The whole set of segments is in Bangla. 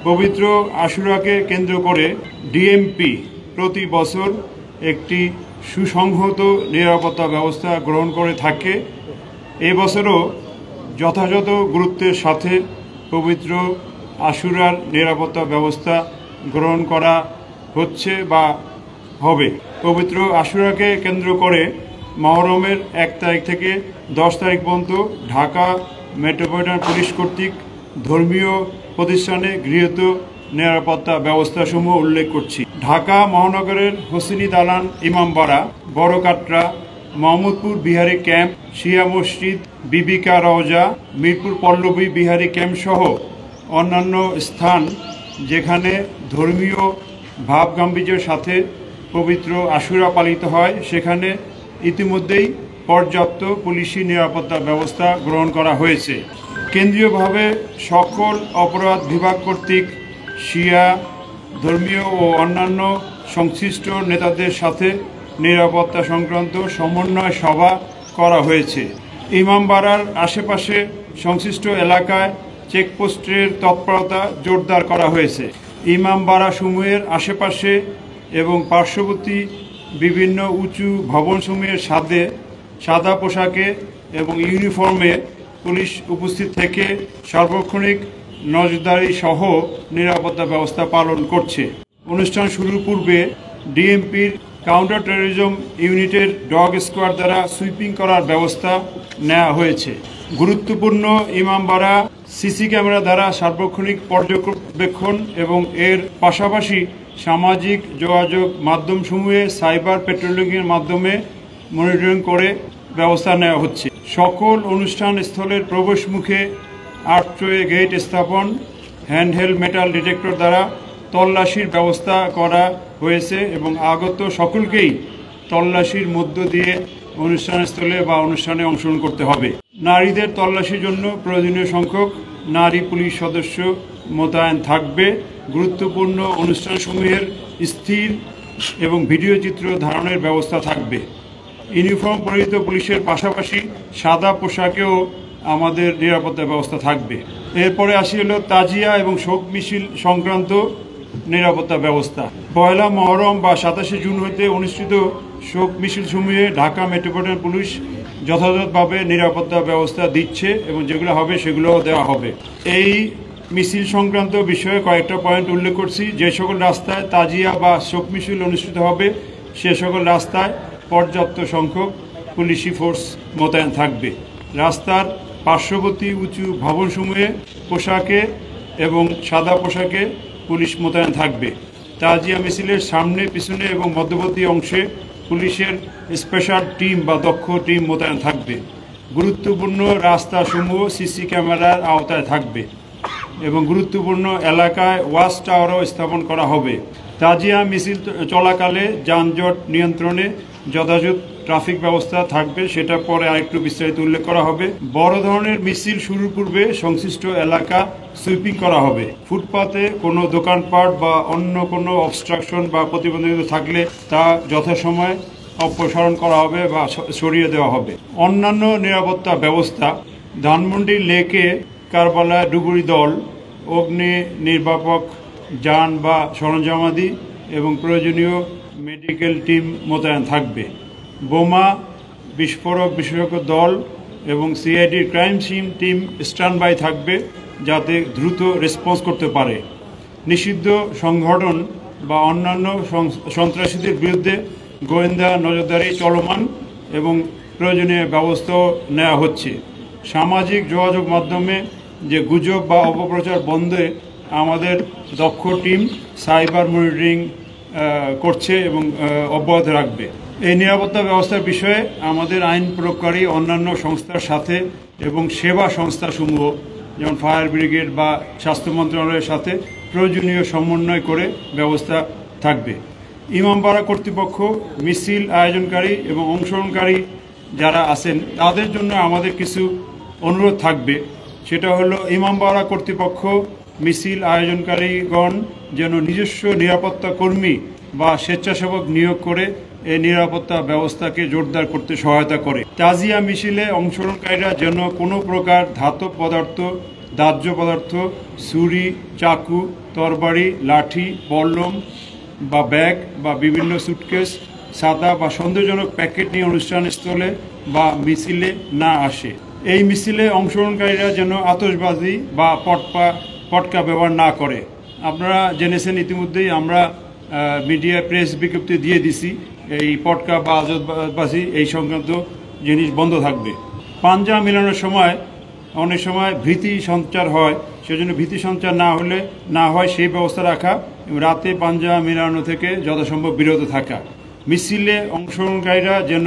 পবিত্র আশুরাকে কেন্দ্র করে ডিএমপি প্রতি বছর একটি সুসংহত নিরাপত্তা ব্যবস্থা গ্রহণ করে থাকে। এবছরও যথাযথ গুরুত্বের সাথে পবিত্র আশুরার নিরাপত্তা ব্যবস্থা গ্রহণ করা হচ্ছে বা হবে। পবিত্র আশুরাকে কেন্দ্র করে মহরমের 1 তারিখ থেকে 10 তারিখ পর্যন্ত ঢাকা মেট্রোপলিটন পুলিশ কর্তৃক ধর্মীয় প্রতিষ্ঠানে গৃহীত নিরাপত্তা ব্যবস্থাসমূহ উল্লেখ করছি। ঢাকা মহানগরের হোসেনি দালান, ইমামবাড়া, বড় কাটরা, মোহাম্মদপুর বিহারি ক্যাম্প, শিয়া মসজিদ, বিবিকা রওজা, মিরপুর পল্লবী বিহারি ক্যাম্প সহ অন্যান্য স্থান যেখানে ধর্মীয় ভাবগাম্ভীর্যের সাথে পবিত্র আশুরা পালিত হয় সেখানে ইতিমধ্যেই পর্যাপ্ত পুলিশি নিরাপত্তা ব্যবস্থা গ্রহণ করা হয়েছে। কেন্দ্রীয়ভাবে সকল অপরাধ বিভাগ কর্তৃক শিয়া ধর্মীয় ও অন্যান্য সংশ্লিষ্ট নেতাদের সাথে নিরাপত্তা সংক্রান্ত সমন্বয় সভা করা হয়েছে। ইমামবাড়ার আশেপাশে সংশ্লিষ্ট এলাকায় চেকপোস্টের তৎপরতা জোরদার করা হয়েছে। ইমামবাড়া সমূহের আশেপাশে এবং পার্শ্ববর্তী বিভিন্ন উঁচু ভবনসমূহের সাথে সাদা পোশাকে এবং ইউনিফর্মে পুলিশ উপস্থিত থেকে সার্বক্ষণিক নজরদারি সহ নিরাপত্তা ব্যবস্থা পালন করছে। অনুষ্ঠান শুরুর পূর্বে ডিএমপির কাউন্টার টেরোরিজম ইউনিটের ডগ স্কোয়াড দ্বারা সুইপিং করার ব্যবস্থা নেওয়া হয়েছে। গুরুত্বপূর্ণ ইমামবাড়া সিসি ক্যামেরা দ্বারা সার্বক্ষণিক পর্যবেক্ষণ এবং এর পাশাপাশি সামাজিক যোগাযোগ মাধ্যমসমূহে সাইবার পেট্রোলিংয়ের মাধ্যমে মনিটরিং করে ব্যবস্থা নেওয়া হচ্ছে। সকল অনুষ্ঠান স্থলের প্রবেশ মুখে আর্চওয়ে গেট স্থাপন, হ্যান্ডহেল্ড মেটাল ডিটেক্টর দ্বারা তল্লাশির ব্যবস্থা করা হয়েছে এবং আগত সকলকেই তল্লাশির মধ্য দিয়ে অনুষ্ঠানস্থলে বা অনুষ্ঠানে অংশগ্রহণ করতে হবে। নারীদের তল্লাশির জন্য প্রয়োজনীয় সংখ্যক নারী পুলিশ সদস্য মোতায়েন থাকবে। গুরুত্বপূর্ণ অনুষ্ঠানসমূহের স্থির এবং ভিডিও চিত্র ধারণের ব্যবস্থা থাকবে। ইউনিফর্ম পরিহিত পুলিশের পাশাপাশি সাদা পোশাকেও আমাদের নিরাপত্তা ব্যবস্থা থাকবে। এরপরে আসি হলো তাজিয়া এবং শোক মিছিল সংক্রান্ত নিরাপত্তা ব্যবস্থা। পয়লা মহরম বা 27শে জুন হইতে অনুষ্ঠিত শোক মিছিল সমূহে ঢাকা মেট্রোপলিটন পুলিশ যথাযথভাবে নিরাপত্তা ব্যবস্থা দিচ্ছে এবং যেগুলো হবে সেগুলো দেওয়া হবে। এই মিছিল সংক্রান্ত বিষয়ে কয়েকটা পয়েন্ট উল্লেখ করছি। যে সকল রাস্তায় তাজিয়া বা শোক মিছিল অনুষ্ঠিত হবে সে সকল রাস্তায় পর্যাপ্ত সংখ্যক পুলিশি ফোর্স মোতায়েন থাকবে। রাস্তার পার্শ্ববর্তী উঁচু ভবনসমূহে পোশাকে এবং সাদা পোশাকে পুলিশ মোতায়েন থাকবে। তাজিয়া মিছিলের সামনে, পিছনে এবং মধ্যবর্তী অংশে পুলিশের স্পেশাল টিম বা দক্ষ টিম মোতায়েন থাকবে। গুরুত্বপূর্ণ রাস্তাসমূহ সিসি ক্যামেরার আওতায় থাকবে এবং গুরুত্বপূর্ণ এলাকায় ওয়াচ টাওয়ারও স্থাপন করা হবে। তাজিয়া মিছিল চলাকালে যানজট নিয়ন্ত্রণে যথাযথ ট্রাফিক ব্যবস্থা থাকবে, সেটা পরে আরেকটু বিস্তারিত উল্লেখ করা হবে। বড় ধরনের মিছিল শুরুর পূর্বে সংশ্লিষ্ট এলাকা সুইপিং করা হবে। ফুটপাতে কোনো দোকানপাট বা অন্য কোনো অবস্ট্রাকশন বা প্রতিবন্ধকতা থাকলে তা যথাসময়ে অপসারণ করা হবে বা সরিয়ে দেওয়া হবে। অন্যান্য নিরাপত্তা ব্যবস্থা: ধানমন্ডি লেকে কারবালা ডুবুরি দল, অগ্নি নির্বাপক যান বা সরঞ্জামাদি এবং প্রয়োজনীয় মেডিকেল টিম মোতায়েন থাকবে। বোমা বিস্ফোরক বিশেষজ্ঞ দল এবং সিআইডির crime scene team stand by থাকবে যাতে দ্রুত রেসপন্স করতে পারে। নিষিদ্ধ সংগঠন বা অন্যান্য সন্ত্রাসীদের বিরুদ্ধে গোয়েন্দা নজরদারি চলমান এবং প্রয়োজনীয় ব্যবস্থাও নেওয়া হচ্ছে। সামাজিক যোগাযোগ মাধ্যমে যে গুজব বা অপপ্রচার বন্ধে আমাদের দক্ষ টিম সাইবার মনিটরিং করছে এবং অব্যাহত রাখবে। এই নিরাপত্তা ব্যবস্থার বিষয়ে আমাদের আইন প্রয়োগকারী অন্যান্য সংস্থার সাথে এবং সেবা সংস্থাসমূহ যেমন ফায়ার ব্রিগেড বা স্বাস্থ্য মন্ত্রণালয়ের সাথে প্রয়োজনীয় সমন্বয় করে ব্যবস্থা থাকবে। ইমামবাড়া কর্তৃপক্ষ, মিছিল আয়োজনকারী এবং অংশগ্রহণকারী যারা আছেন তাদের জন্য আমাদের কিছু অনুরোধ থাকবে। সেটা হলো ইমামবাড়া কর্তৃপক্ষ মিছিল আয়োজনকারীগণ যেন নিজস্ব নিরাপত্তা কর্মী বা স্বেচ্ছাসেবক নিয়োগ করে এই নিরাপত্তা ব্যবস্থাকে জোরদার করতে সহায়তা করে। তাজিয়া মিছিলে অংশগ্রহণকারীরা যেন কোনো প্রকার ধাতব পদার্থ দাহ্য পদার্থ, ছুরি, চাকু, তরবারি, লাঠি, বল্লম বা ব্যাগ বা বিভিন্ন সুটকেস, ছাতা বা সন্দেহজনক প্যাকেট নিয়ে অনুষ্ঠানস্থলে বা মিছিলে না আসে। এই মিছিলে অংশগ্রহণকারীরা যেন আতশবাজি বা পটকা ব্যবহার না করে। আপনারা জেনেছেন ইতিমধ্যেই আমরা মিডিয়া প্রেস বিজ্ঞপ্তি দিয়ে দিছি, এই পটকা বা আতশবাজি এই সংক্রান্ত জিনিস বন্ধ থাকবে। পাঞ্জা মেলানোর সময় অনেক সময় ভীতি সঞ্চার হয়, সেজন্য ভীতি সঞ্চার না হয় সেই ব্যবস্থা রাখা এবং রাতে পাঞ্জা মেলানো থেকে যথাসম্ভব বিরত থাকা। মিছিলে অংশগ্রহণকারীরা যেন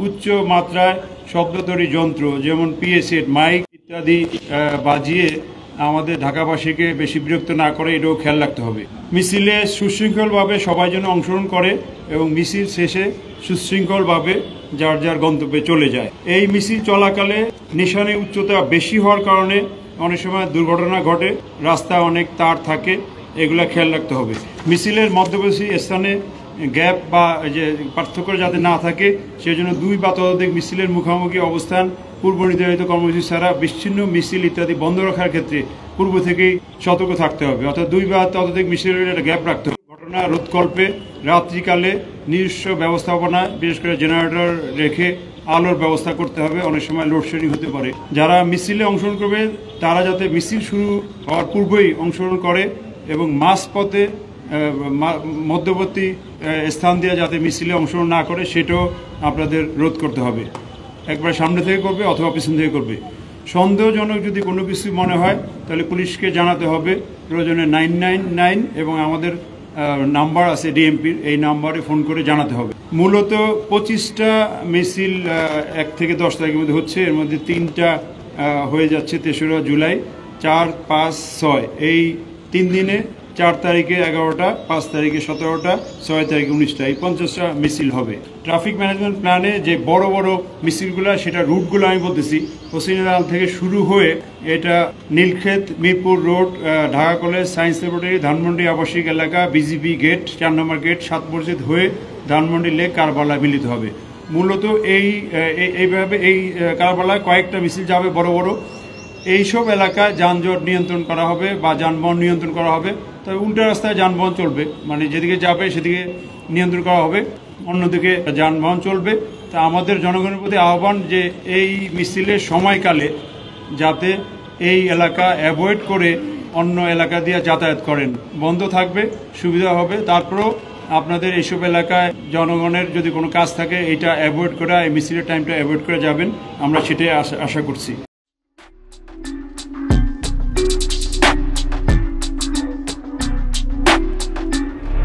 উচ্চ মাত্রায় শব্দতরী যন্ত্র যেমন PA সেট, মাইক ইত্যাদি বাজিয়ে আমাদের ঢাকাবাসীকে বেশি বিরক্ত না করে, এটাও খেয়াল রাখতে হবে। মিছিলে সুশৃঙ্খলভাবে সবাই যেন অংশগ্রহণ করে এবং মিছিল শেষে সুশৃঙ্খলভাবে যার যার গন্তব্যে চলে যায়। এই মিছিল চলাকালে নিশানের উচ্চতা বেশি হওয়ার কারণে অনেক সময় দুর্ঘটনা ঘটে, রাস্তায় অনেক তার থাকে, এগুলা খেয়াল রাখতে হবে। মিছিলের মধ্যবর্তী স্থানে গ্যাপ বা যে পার্থক্য যাতে না থাকে সেজন্য 2 বা ততোধিক মিছিলের মুখোমুখি অবস্থান, পূর্ব নির্ধারিত কর্মসূচি ছাড়া বিচ্ছিন্ন মিছিল ইত্যাদি বন্ধ রাখার ক্ষেত্রে পূর্ব থেকেই সতর্ক থাকতে হবে, অর্থাৎ 2 বা ততোধিক মিছিলের একটা গ্যাপ রাখতে হবে। ঘটনা রোধকল্পে রাত্রিকালে নিজস্ব ব্যবস্থাপনা, বিশেষ করে জেনারেটর রেখে আলোর ব্যবস্থা করতে হবে। অনেক সময় লোডশেডিং হতে পারে। যারা মিছিলে অংশগ্রহণ করবে তারা যাতে মিছিল শুরু হওয়ার পূর্বেই অংশগ্রহণ করে এবং মাঝপথে মধ্যবর্তী স্থান দিয়ে যাতে মিছিলে অংশগ্রহণ না করে সেটাও আপনাদের রোধ করতে হবে। একবার সামনে থেকে করবে অথবা পিছন থেকে করবে। সন্দেহজনক যদি কোনো কিছু মনে হয় তাহলে পুলিশকে জানাতে হবে, প্রয়োজনে 999 এবং আমাদের নাম্বার আছে ডিএমপির, এই নাম্বারে ফোন করে জানাতে হবে। মূলত 25টা মিছিল 1 থেকে 10 তারিখের মধ্যে হচ্ছে, এর মধ্যে 3টা হয়ে যাচ্ছে 3রা জুলাই, 4, 5, 6 এই 3 দিনে 4 তারিখে 11টা, 5 তারিখে 17টা, 6 তারিখে 19টা, এই 50টা মিছিল হবে। ট্রাফিক ম্যানেজমেন্ট প্ল্যানে যে বড় বড় মিছিলগুলো, সেটা রুটগুলো আমি বলতেছি, হোসেনিয়াল থেকে শুরু হয়ে এটা Nilkhet, Mirpur road, Dhaka college, science laboratory, Dhanmondi আবাসিক এলাকা, বিজিবি গেট, 4 নম্বর গেট, 7 মসজিদ হয়ে ধানমন্ডি লেক, কারবালায় মিলিত হবে। মূলত এইভাবে এই কারবালায় কয়েকটা মিছিল যাবে বড় বড়। এইসব এলাকায় যানজট নিয়ন্ত্রণ করা হবে বা যানবাহন নিয়ন্ত্রণ করা হবে। তবে উল্টা রাস্তায় যানবাহন চলবে, মানে যেদিকে যাবে সেদিকে নিয়ন্ত্রণ করা হবে, অন্যদিকে যানবাহন চলবে। তা আমাদের জনগণের প্রতি আহ্বান যে এই মিছিলের সময়কালে যাতে এই এলাকা অ্যাভয়েড করে অন্য এলাকা দিয়ে যাতায়াত করেন। বন্ধ থাকবে, সুবিধা হবে। তারপরেও আপনাদের এইসব এলাকায় জনগণের যদি কোনো কাজ থাকে এইটা অ্যাভয়েড করে, এই মিছিলের টাইমটা অ্যাভয়েড করে যাবেন, আমরা সেটাই আশা করছি।